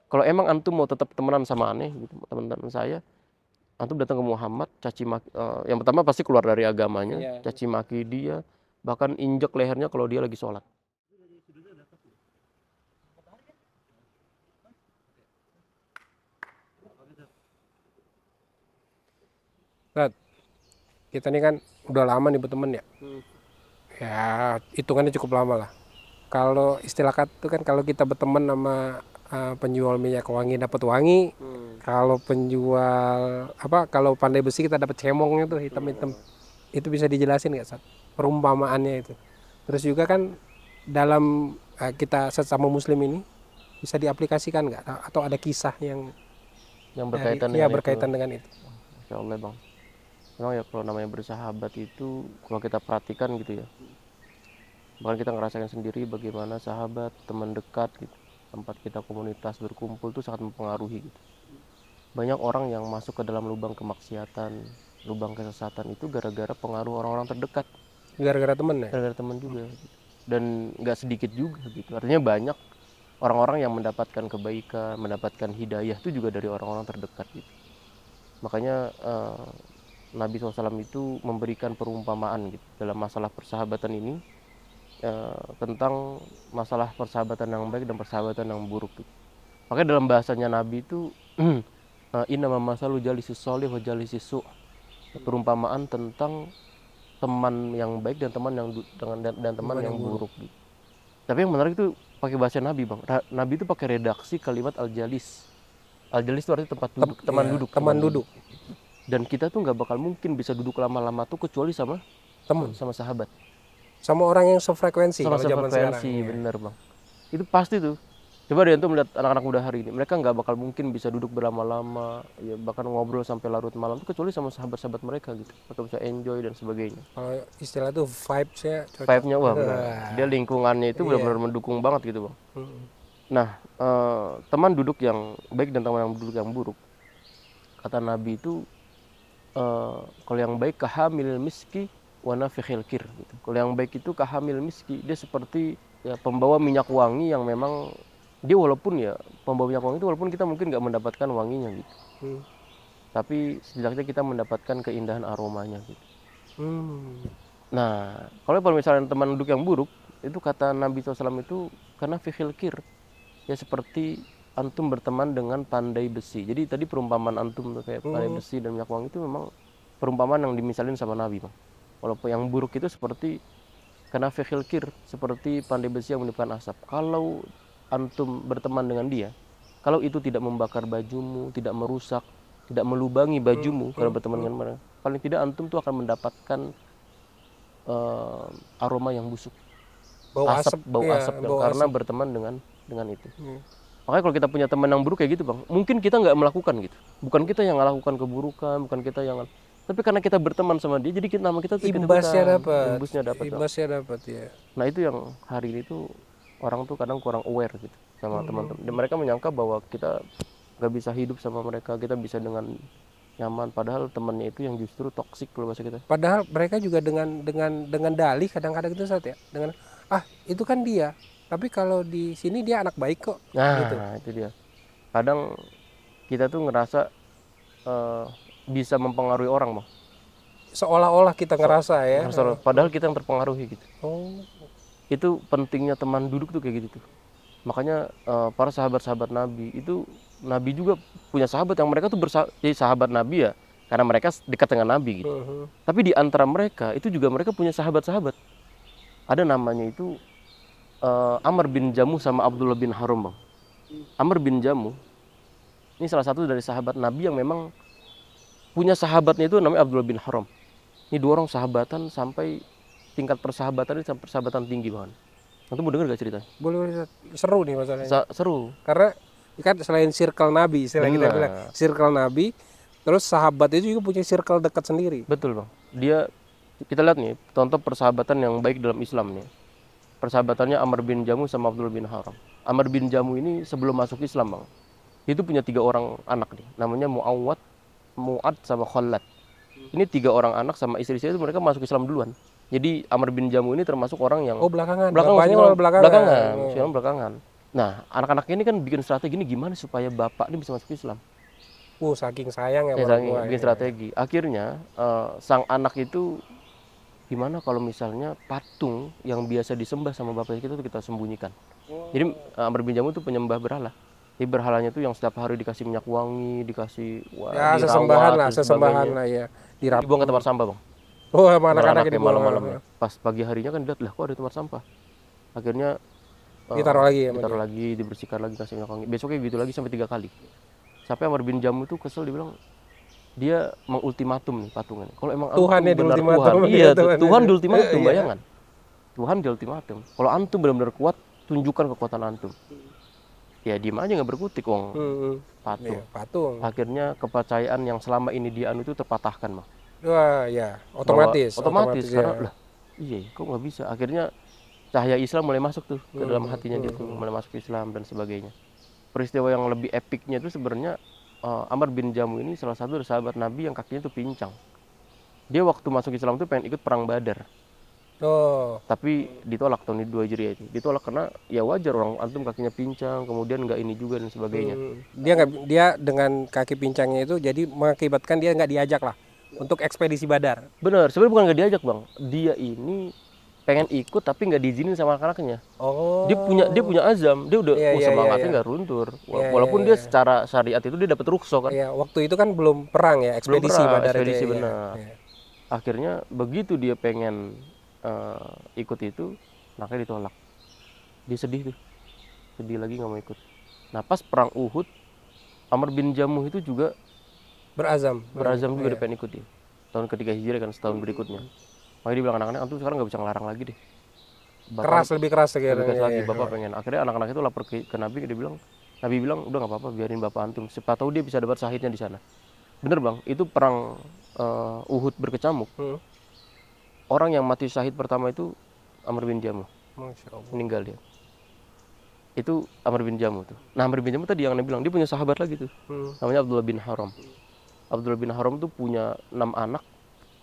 Kalau emang antum mau tetap temenan sama aneh gitu, teman-teman saya, antum datang ke Muhammad, caci maki, yang pertama pasti keluar dari agamanya, Iya. caci maki dia, bahkan injek lehernya kalau dia lagi sholat. Ustaz, kita ini kan udah lama nih berteman ya. Ya, hitungannya cukup lama lah. Kalau istilah kata itu kan kalau kita berteman sama penjual minyak wangi dapat wangi, kalau penjual apa kalau pandai besi kita dapat cemongnya tuh hitam-hitam. Itu bisa dijelasin nggak, Sat? Perumpamaannya itu. Terus juga kan dalam kita sesama muslim ini bisa diaplikasikan nggak? Atau ada kisah yang berkaitan ya dengan itu. berkaitan dengan itu? Masya Allah bang. Memang ya kalau namanya bersahabat itu kalau kita perhatikan gitu ya, bahkan kita ngerasain sendiri bagaimana sahabat, teman dekat gitu, tempat kita komunitas berkumpul tuh sangat mempengaruhi gitu. Banyak orang yang masuk ke dalam lubang kemaksiatan, lubang kesesatan itu gara-gara pengaruh orang-orang terdekat, Gara-gara temen ya? gara-gara teman juga gitu. Dan nggak sedikit juga gitu, artinya banyak orang-orang yang mendapatkan kebaikan, mendapatkan hidayah itu juga dari orang-orang terdekat gitu. Makanya Nabi SAW itu memberikan perumpamaan gitu dalam masalah persahabatan ini, tentang masalah persahabatan yang baik dan persahabatan yang buruk gitu. Makanya dalam bahasanya Nabi itu innama masalu jalisis sholih wa jalisis su', perumpamaan tentang teman yang baik dan teman yang dan teman yang buruk gitu. Tapi yang menarik itu pakai bahasa Nabi bang. Nabi itu pakai redaksi kalimat al-jalis. Al-jalis itu artinya tempat duduk, teman duduk. Dan kita tuh nggak bakal mungkin bisa duduk lama-lama tuh kecuali sama Temen. sama sahabat. Sama orang yang sefrekuensi. Sama sefrekuensi, bener bang. Itu pasti tuh. Coba deh tuh melihat anak-anak muda hari ini, mereka nggak bakal mungkin bisa duduk berlama-lama, ya bahkan ngobrol sampai larut malam tuh kecuali sama sahabat-sahabat mereka gitu. Mereka bisa enjoy dan sebagainya. Kalau istilah tuh vibes-nya cocok. Vibe-nya wah benar. Dia lingkungannya itu benar-benar mendukung banget gitu bang. Nah, teman duduk yang baik dan teman yang duduk yang buruk, kata Nabi itu, kalau yang baik kahamil miski wa nafikhil kir gitu. Kalau yang baik itu kahamil miski, dia seperti ya pembawa minyak wangi yang memang dia walaupun ya pembawa minyak wangi itu walaupun kita mungkin nggak mendapatkan wanginya gitu. Tapi setidaknya kita mendapatkan keindahan aromanya gitu. Nah, kalau misalnya teman duduk yang buruk, itu kata Nabi SAW itu karena fikhil kir, ya seperti antum berteman dengan pandai besi. Jadi tadi perumpamaan antum tuh kayak pandai besi dan minyak wangi itu memang perumpamaan yang dimisalin sama Nabi bang. Walaupun yang buruk itu seperti karena fikhil kir, seperti pandai besi yang meniupkan asap. Kalau antum berteman dengan dia, kalau itu tidak membakar bajumu, tidak merusak, tidak melubangi bajumu kalau berteman dengan mereka, paling tidak antum tuh akan mendapatkan aroma yang busuk, bau asap karena berteman dengan itu. Makanya kalau kita punya teman yang buruk kayak gitu bang, mungkin kita nggak melakukan gitu, bukan kita yang melakukan keburukan, bukan kita yang, tapi karena kita berteman sama dia, jadi nama kita tuh imbasnya dapat. Ya. Nah itu yang hari ini tuh orang tuh kadang kurang aware gitu sama teman-teman, dan mereka menyangka bahwa kita nggak bisa hidup sama mereka, kita bisa dengan nyaman, padahal temannya itu yang justru toksik kalau bahasa kita. Padahal mereka juga dengan dalih kadang-kadang itu saat ya, dengan itu kan dia, tapi kalau di sini dia anak baik kok. Nah gitu. Itu dia. Kadang kita tuh ngerasa bisa mempengaruhi orang bang. Seolah-olah kita ngerasa ya. Padahal kita yang terpengaruhi gitu. Itu pentingnya teman duduk tuh kayak gitu tuh. Makanya para sahabat-sahabat Nabi itu, Nabi juga punya sahabat yang mereka tuh jadi sahabat Nabi ya karena mereka dekat dengan Nabi gitu. Tapi di antara mereka itu juga mereka punya sahabat-sahabat. Ada namanya itu Amr bin Jamuh sama Abdullah bin Haram bang. Amr bin Jamuh ini salah satu dari sahabat Nabi yang memang punya sahabatnya itu namanya Abdullah bin Haram. Ini dua orang sahabatan sampai tingkat persahabatan ini sampai persahabatan tinggi banget. Nanti mau denger gak ceritanya? Boleh, seru nih masalahnya. Seru. Karena kan selain circle Nabi, istilah kita bilang circle Nabi, terus sahabat itu juga punya circle dekat sendiri. Betul bang. Kita lihat nih contoh persahabatan yang baik dalam Islam nih. Persahabatannya Amr bin Jamuh sama Abdullah bin Haram. Amr bin Jamuh ini sebelum masuk Islam bang, itu punya 3 orang anak nih, namanya Mu'ad sama Khalad. Ini 3 orang anak sama istri-istri itu mereka masuk Islam duluan. Jadi Amr bin Jamuh ini termasuk orang yang belakangan. belakangan. Nah, anak-anak ini kan bikin strategi ini gimana supaya bapak ini bisa masuk Islam. Saking sayang ya Ya, orang tua bikin ya. strategi. Akhirnya sang anak itu gimana kalau misalnya patung yang biasa disembah sama bapak kita tuh kita sembunyikan. Jadi Amr bin Jamuh tuh penyembah berhala. Jadi berhalanya tuh yang setiap hari dikasih minyak wangi, dikasih Ya dirawat dan sesembahan sebagainya. lah ya. Dibuang ke tempat sampah, Bang. Oh, sama Sama anak-anak anaknya dibawa. malam-malam ya. Pas pagi harinya kan dilihat lah kok ada tempat sampah. Akhirnya Ditaruh lagi ya sama ditaruh dia. lagi, dibersihkan lagi, kasih minyak wangi. Besoknya gitu lagi sampai 3 kali. Sampai Amr bin Jamuh tuh kesel, dia bilang dia mengultimatum nih patungan. Kalau emang Tuhan antum ya benar diultimatum. Tuhan, iya Tuhan ya. diultimatum, Iya. bayangan. Tuhan diultimatum. Kalau antum benar-benar kuat, tunjukkan kekuatan antum. Ya diem aja nggak berkutik, wong patung. Iya, patung. Akhirnya kepercayaan yang selama ini dia anu itu terpatahkan, Bang. Wah, ya, Bahwa otomatis karena ya. lah, iya, kok nggak bisa. Akhirnya cahaya Islam mulai masuk tuh ke dalam hatinya dia tuh, mulai masuk Islam dan sebagainya. Peristiwa yang lebih epiknya itu sebenarnya Amr bin Jamuh ini salah satu dari sahabat Nabi yang kakinya tuh pincang. Dia waktu masuk Islam tuh pengen ikut perang Badar, Oh, tapi ditolak tahun 2 Hijriah itu. Ditolak karena ya wajar, orang antum kakinya pincang, kemudian nggak ini juga dan sebagainya. dia dengan kaki pincangnya itu jadi mengakibatkan dia nggak diajak lah untuk ekspedisi Badar. Bener, sebenarnya bukan nggak diajak, Bang. Dia ini pengen ikut tapi nggak diizinin sama anak-anaknya. Oh. Dia punya azam, dia udah Iya, iya, semangatnya iya. nggak runtur. Iya, Walaupun iya, dia secara syariat itu dia dapat rukhsah kan. Ya, waktu itu kan belum perang ya, ekspedisi perang, Badar ekspedisi itu ya. benar. Iya. Akhirnya begitu dia pengen ikut itu, makanya ditolak. Dia sedih tuh, sedih lagi nggak mau ikut. Nah pas perang Uhud, Amr bin Jamuh itu juga Berazam juga dia pengen ikut dia. Tahun ketiga Hijriah kan, setahun berikutnya. Makanya dia bilang anak-anak, antum sekarang nggak bisa ngelarang lagi deh. lebih keras Lebih keras lagi, ya. bapak pengen. Akhirnya anak-anak itu lapor ke Nabi, dia bilang, Nabi bilang udah nggak apa-apa, biarin bapak antum. Siapa tahu dia bisa dapat syahidnya di sana. Bener, Bang, itu perang Uhud berkecamuk. Orang yang mati syahid pertama itu Amr bin Jamuh. Masya Allah. Meninggal dia. Itu Amr bin Jamuh tuh. Nah Amr bin Jamuh tadi yang Nabi bilang, dia punya sahabat lagi tuh. Namanya Abdullah bin Haram. Abdullah bin Haram tuh punya 6 anak,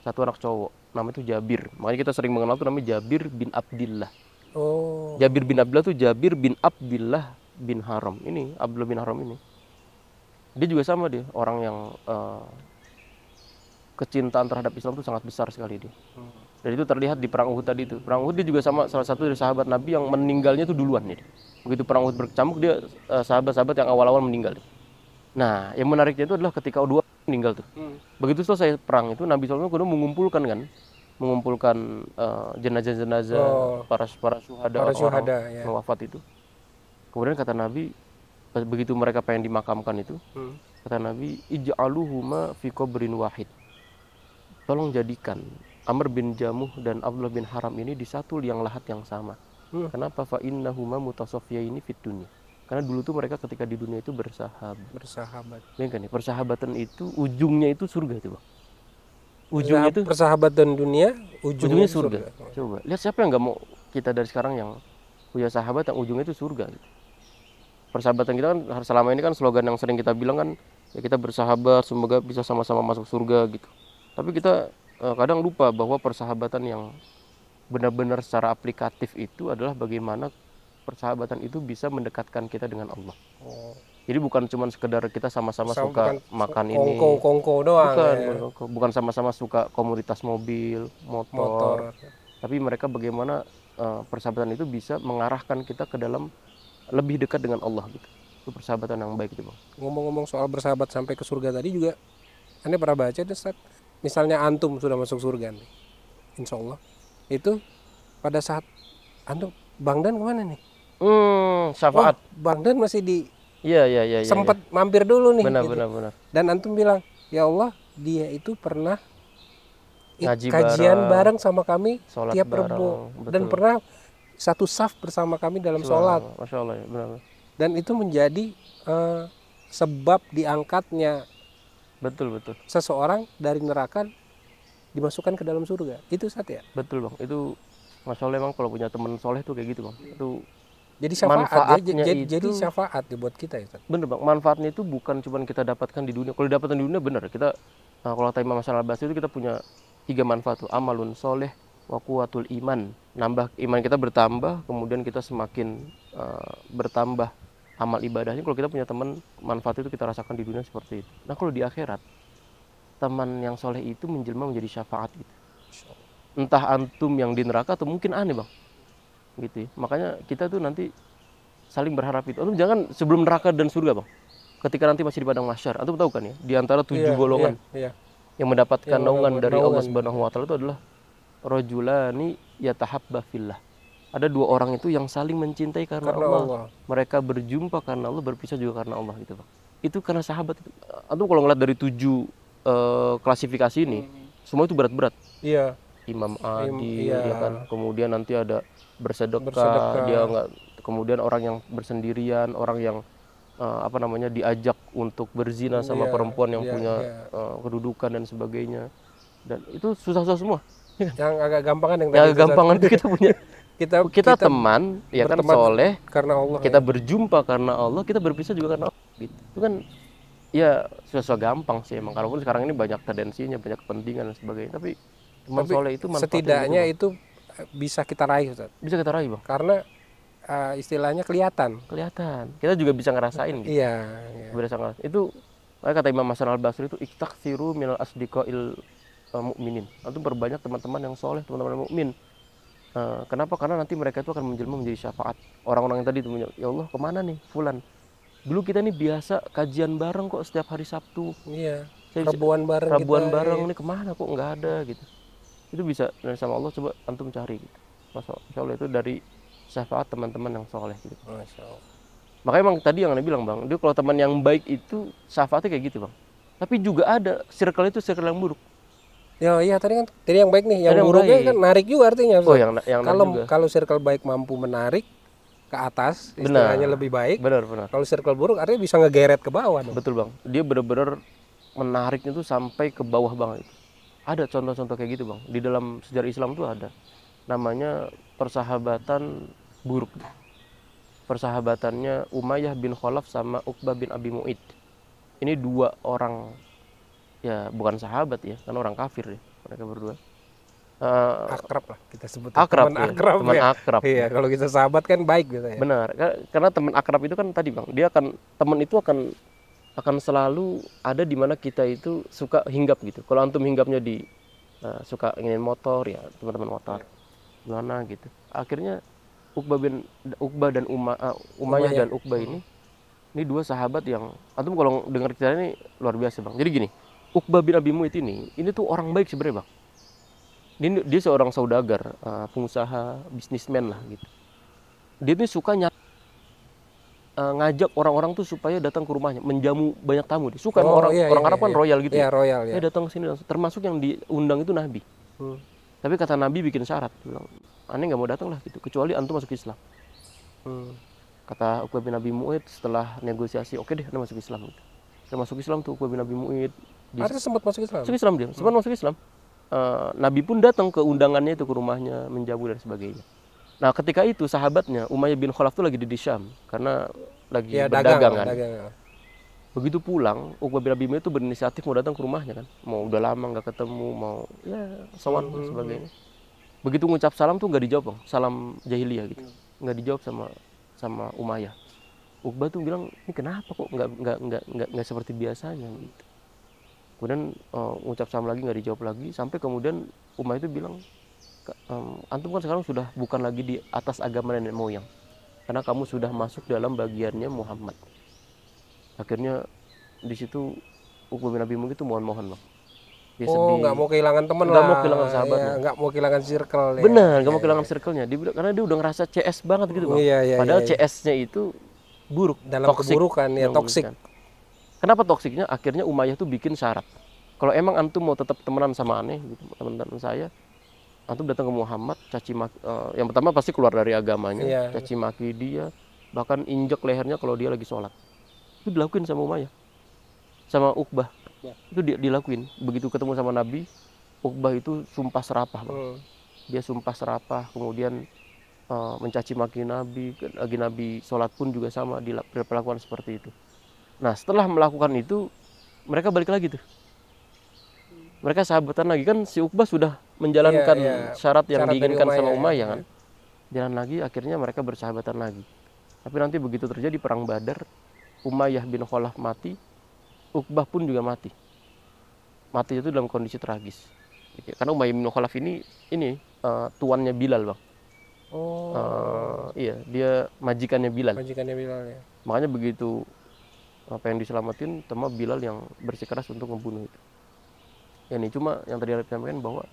1 anak cowok. Namanya itu Jabir. Makanya kita sering mengenal tuh namanya Jabir bin Abdillah. Oh. Jabir bin Abdillah tuh Jabir bin Abdillah bin Haram. Ini Abdullah bin Haram ini. Dia juga sama dia, orang yang kecintaan terhadap Islam tuh sangat besar sekali dia. Dan itu terlihat di perang Uhud tadi itu. Perang Uhud dia juga sama salah satu dari sahabat Nabi yang meninggalnya itu duluan nih. Begitu perang Uhud berkecamuk, dia sahabat-sahabat yang awal-awal meninggal. Nah, yang menariknya itu adalah ketika dua meninggal tuh. Begitu selesai perang itu, Nabi SAW kemudian mengumpulkan jenazah-jenazah para syuhada ya. yang wafat itu. Kemudian kata Nabi, begitu mereka pengen dimakamkan itu, kata Nabi, ij'aluhuma fi qabrin wahid. Tolong jadikan Amr bin Jamuh dan Abdullah bin Haram ini di satu liang lahat yang sama. Kenapa? Fa innahuma mutasaffiyaini fid dunya. Karena dulu tuh mereka ketika di dunia itu bersahabat. Ya kan, persahabatan itu ujungnya itu surga itu, Bang. Ujungnya itu persahabatan dunia, ujungnya surga. Coba lihat siapa yang nggak mau kita dari sekarang yang punya sahabat yang ujungnya itu surga gitu. Persahabatan kita kan selama ini kan slogan yang sering kita bilang kan, ya kita bersahabat semoga bisa sama-sama masuk surga gitu. Tapi kita kadang lupa bahwa persahabatan yang benar-benar secara aplikatif itu adalah bagaimana persahabatan itu bisa mendekatkan kita dengan Allah. Jadi bukan cuma sekedar kita sama-sama suka makan ini, kongko doang. Bukan sama-sama suka komoditas mobil, motor. Tapi mereka bagaimana persahabatan itu bisa mengarahkan kita ke dalam lebih dekat dengan Allah gitu. Itu persahabatan yang baik itu, Bang. Ngomong-ngomong soal bersahabat sampai ke surga tadi juga, Anda pernah baca tuh, Ustaz? Misalnya antum sudah masuk surga nih, insya Allah, itu pada saat antum, Bang Dan kemana nih? Syafaat. Bang Dan masih di Iya. sempat mampir dulu nih. Benar. Dan antum bilang, ya Allah, dia itu pernah kajian bareng sama kami tiap Rebo, dan pernah satu saf bersama kami dalam sholat. Masya Allah, ya, benar. Dan itu menjadi sebab diangkatnya betul seseorang dari neraka dimasukkan ke dalam surga. Itu Ustaz ya? Betul, Bang. Itu Masya Allah, emang kalau punya teman soleh tuh kayak gitu, Bang. Itu jadi syafaat, jadi syafaat buat kita ya, Ustaz. Bener, Bang. Manfaatnya itu bukan cuma kita dapatkan di dunia. Kalau dapatkan di dunia bener, kita kalau kata Imam Hasan Al-Basri itu kita punya 3 manfaat tuh. Amalun soleh, wa quwwatul iman. Nambah iman kita bertambah, kemudian kita semakin bertambah amal ibadahnya. Kalau kita punya teman, manfaat itu kita rasakan di dunia seperti itu. Nah, kalau di akhirat, teman yang soleh itu menjelma menjadi syafaat gitu. Entah antum yang di neraka atau mungkin aneh bang, gitu ya. Makanya kita tuh nanti saling berharap itu. Antum jangan sebelum neraka dan surga bang. Ketika nanti masih di padang mahsyar, antum tahu kan ya, di antara 7 golongan yang mendapatkan naungan dari Allah Subhanahu wa taala itu adalah rajulani yatahabba fillah. Ada 2 orang itu yang saling mencintai karena Allah. Mereka berjumpa karena Allah, berpisah juga karena Allah gitu bang. Itu karena sahabat itu. Antum kalau ngeliat dari 7 klasifikasi ini, semua itu berat-berat. Iya. Imam adil, ya kan. Kemudian nanti ada bersedekah. Dia enggak. Kemudian orang yang bersendirian, orang yang diajak untuk berzina sama perempuan yang punya kedudukan dan sebagainya. Dan itu susah-susah semua. Yang agak gampangan yang agak gampangan itu kita punya kita teman ya kan, soleh karena Allah, kita berjumpa karena Allah, kita berpisah juga karena Allah gitu. Itu kan ya susah gampang sih emang, kalaupun sekarang ini banyak tendensinya, banyak kepentingan dan sebagainya, tapi teman soleh itu setidaknya itu bisa kita raih Ustaz. Bisa kita raih bang, karena istilahnya kelihatan kita juga bisa ngerasain gitu. Iya. Bisa ngerasain itu. Kata Imam Hasan al-Basri itu istaghfiru minal asdiqail mukminin. Antum perbanyak teman-teman yang soleh, teman-teman mukmin. Kenapa? Karena nanti mereka itu akan menjelma menjadi syafaat. Orang-orang yang tadi itu, ya Allah kemana nih Fulan? Dulu kita nih biasa kajian bareng kok setiap hari Sabtu. Iya. Rabuan bareng nih, kemana kok nggak ada gitu. Itu bisa sama Allah, coba antum cari gitu. Masya Allah itu dari syafaat teman-teman yang soleh gitu. Masya Allah. Makanya emang tadi yang Anda bilang bang, dia kalau teman yang baik itu syafaatnya kayak gitu bang. Tapi juga ada circle itu circle yang buruk. Ya iya, tadi yang baik nih, yang buruknya kan narik juga artinya. Oh, yang kalau circle baik mampu menarik ke atas, istilahnya lebih baik. Benar. Kalau circle buruk artinya bisa ngegeret ke bawah dong. Betul bang, dia benar-benar menariknya tuh sampai ke bawah banget. Ada contoh-contoh kayak gitu bang, di dalam sejarah Islam tuh ada. Namanya persahabatan buruk. Persahabatannya Umayyah bin Khalaf sama Uqbah bin Abi Mu'id. Ini 2 orang, ya bukan sahabat ya, kan orang kafir ya mereka berdua. Akrab lah kita sebut. Teman akrab. Iya, kalau kita sahabat kan baik gitu ya. Benar, karena teman akrab itu kan tadi bang, teman itu akan selalu ada di mana kita itu suka hinggap gitu. Kalau antum hinggapnya di suka ingin motor, ya teman-teman motor gimana gitu. Akhirnya Uqbah dan Umayyah dan Uqbah ini 2 sahabat yang antum kalau dengar cerita ini luar biasa bang. Jadi gini, Uqbah bin Abi Mu'id ini tuh orang baik sebenarnya bang. Dia seorang saudagar, pengusaha, bisnismen lah gitu. Dia tuh suka ngajak orang-orang tuh supaya datang ke rumahnya, menjamu banyak tamu. Dia suka orang Arab kan royal gitu. Iya, royal ya. Dia datang ke sini, termasuk yang diundang itu Nabi. Tapi kata Nabi bikin syarat, bilang, aneh nggak mau datang lah gitu, kecuali antum masuk Islam. Kata Uqbah bin Abi Mu'id setelah negosiasi, oke deh, anda masuk Islam. Dia masuk Islam tuh Uqbah bin Abi Mu'id. Artinya sempat masuk Islam? Masuk Islam dia, sempat masuk Islam. Nabi pun datang ke undangannya itu, ke rumahnya, menjamu dan sebagainya. Nah ketika itu sahabatnya Umayyah bin Khalaf itu lagi di Syam karena lagi berdagang kan. Begitu pulang, Uqbah bin Abi Mu'id itu berinisiatif mau datang ke rumahnya kan. Mau udah lama nggak ketemu, mau ya sowan dan sebagainya. Begitu ngucap salam tuh nggak dijawab bang, salam jahiliyah gitu, nggak dijawab sama Umayyah. Uqbah tuh bilang, ini kenapa kok nggak seperti biasanya gitu. Kemudian ngucap salam lagi nggak dijawab lagi, sampai kemudian Umayyah itu bilang, antum kan sekarang sudah bukan lagi di atas agama nenek moyang, karena kamu sudah masuk dalam bagiannya Muhammad. Akhirnya di situ Uqbah bin Abi Mu'id itu mohon-mohon bang. Dia sedih. Nggak mau kehilangan teman lah. Nggak mau kehilangan sahabatnya. Nggak mau kehilangan circle. Benar, nggak mau kehilangan circle-nya. Dia bilang, karena dia udah ngerasa CS banget gitu bang. Padahal CS-nya itu buruk. Dalam keburukan ya, toksik. Kenapa toksiknya? Akhirnya Umayyah tuh bikin syarat. Kalau emang antum mau tetap temenan sama aneh, gitu, teman-teman saya, antum datang ke Muhammad, caci maki, yang pertama pasti keluar dari agamanya, caci maki dia, bahkan injek lehernya kalau dia lagi sholat. Itu dilakuin sama Umayyah, sama Uqbah. Itu dilakuin. Begitu ketemu sama Nabi, Uqbah itu sumpah serapah bang. Dia sumpah serapah, kemudian mencaci maki Nabi. Lagi Nabi sholat pun juga sama, diperlakukan seperti itu. Nah setelah melakukan itu, mereka balik lagi tuh. mereka sahabatan lagi kan. Si Uqbah sudah menjalankan Iya, syarat yang syarat dari diinginkan sama Umayyah, ya. Umayyah kan. Jalan lagi, akhirnya mereka bersahabatan lagi. Tapi nanti begitu terjadi perang Badar, Umayyah bin Khalaf mati, Uqbah pun juga mati. Mati itu dalam kondisi tragis. Karena Umayyah bin Khalaf ini tuannya Bilal, Bang. Oh, Iya, dia majikannya Bilal. majikannya Bilal ya. Makanya begitu apa yang diselamatin, sama Bilal yang bersikeras untuk membunuh itu. Ya ini cuma yang tadi Arif sampaikan bahwa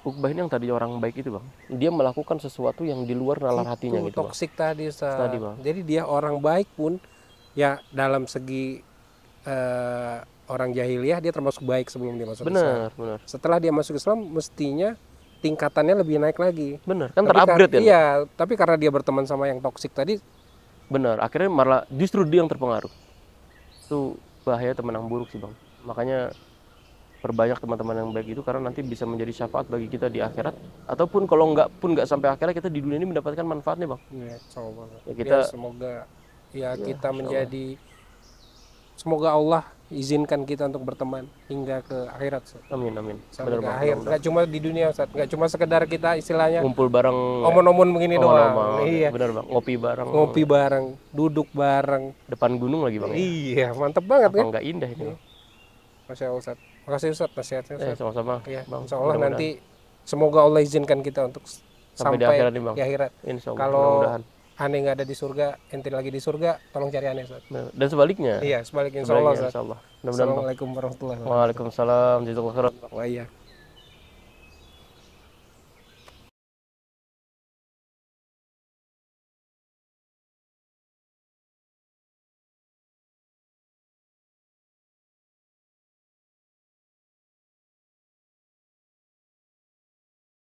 Uqbah ini yang tadi orang baik itu, Bang. Dia melakukan sesuatu yang di luar nalar hatinya Itu gitu, Bang. toksik tadi, Ustaz. Tadi, Bang. Jadi dia orang baik pun ya dalam segi orang jahiliyah dia termasuk baik sebelum dia masuk Islam. Benar, benar. Setelah dia masuk Islam mestinya tingkatannya lebih naik lagi. Benar, kan Tapi terupgrade kan? Iya, tapi karena dia berteman sama yang toksik tadi, Benar, akhirnya malah justru dia yang terpengaruh. Itu bahaya teman yang buruk sih, Bang. Makanya perbanyak teman-teman yang baik itu, karena nanti bisa menjadi syafaat bagi kita di akhirat, ataupun kalau nggak sampai akhirat, kita di dunia ini mendapatkan manfaatnya, Bang. ya, Ya, kita semoga ya kita insya menjadi, semoga Allah izinkan kita untuk berteman hingga ke akhirat, Ustaz. amin, amin. Sampai Benar, ke Bang. akhir. Nggak cuma di dunia, Ustaz. Nggak cuma sekedar kita istilahnya Ngumpul bareng, omon-omon begini doang. omong-omong. Iya. Benar, Bang. Ngopi bareng. Ngopi bareng, duduk bareng. Depan gunung lagi, Bang. Ya? Iya, mantep banget Apa kan? nggak indah itu? Masya Allah, Ustaz. Makasih, Ustaz, nasihatnya, Ustaz. Sama-sama, Ya, Bang. insya Allah Mudah-mudahan. nanti semoga Allah izinkan kita untuk Sampai di akhirat nih, Bang. di akhirat. Insya Allah, Kalau mudah-mudahan. aneh nggak ada di surga, ente lagi di surga, tolong cari aneh, Ustaz. Benar. Dan sebaliknya. Iya, sebaliknya, insya Allah, Sebaliknya, Ustaz. insya Allah. Mudah-mudahan, Bang. Assalamualaikum warahmatullahi wabarakatuh. Waalaikumsalam. Jazakallah khairan. Wah, iya.